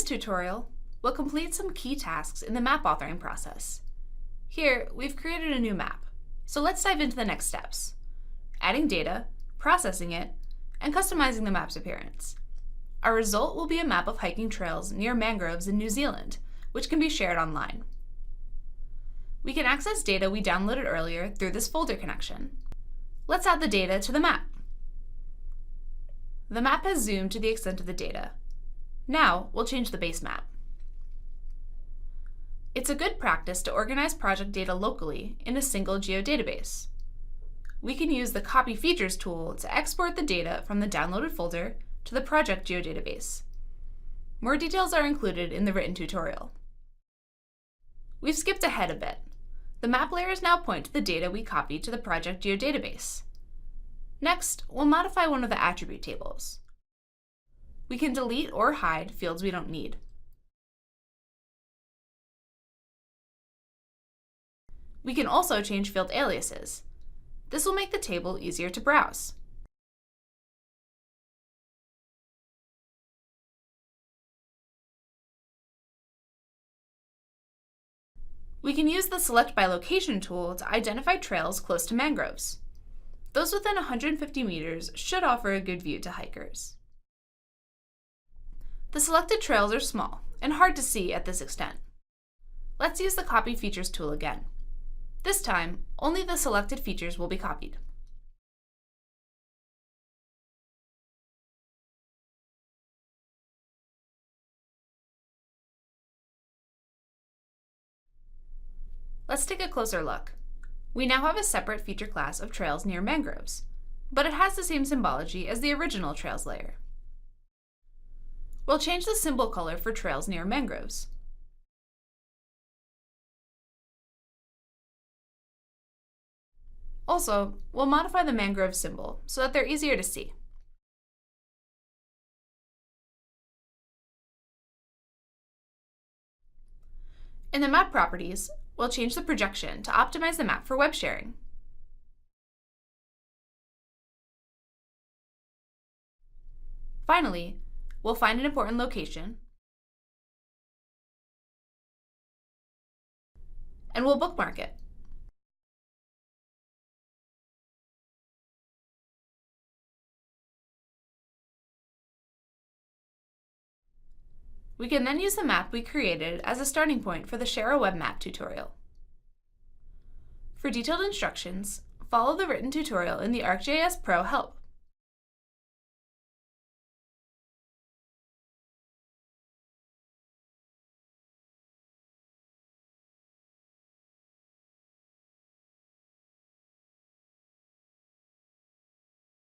this tutorial, we'll complete some key tasks in the map authoring process. Here, we've created a new map, so let's dive into the next steps: adding data, processing it, and customizing the map's appearance. Our result will be a map of hiking trails near mangroves in New Zealand, which can be shared online. We can access data we downloaded earlier through this folder connection. Let's add the data to the map. The map has zoomed to the extent of the data. Now, we'll change the base map. It's a good practice to organize project data locally in a single geodatabase. We can use the Copy Features tool to export the data from the downloaded folder to the project geodatabase. More details are included in the written tutorial. We've skipped ahead a bit. The map layers now point to the data we copied to the project geodatabase. Next, we'll modify one of the attribute tables. We can delete or hide fields we don't need. We can also change field aliases. This will make the table easier to browse. We can use the Select by Location tool to identify trails close to mangroves. Those within 150 meters should offer a good view to hikers. The selected trails are small and hard to see at this extent. Let's use the Copy Features tool again. This time, only the selected features will be copied. Let's take a closer look. We now have a separate feature class of trails near mangroves, but it has the same symbology as the original trails layer. We'll change the symbol color for trails near mangroves. Also, we'll modify the mangrove symbol so that they're easier to see. In the map properties, we'll change the projection to optimize the map for web sharing. Finally, we'll find an important location, and we'll bookmark it. We can then use the map we created as a starting point for the Share a Web Map tutorial. For detailed instructions, follow the written tutorial in the ArcGIS Pro help.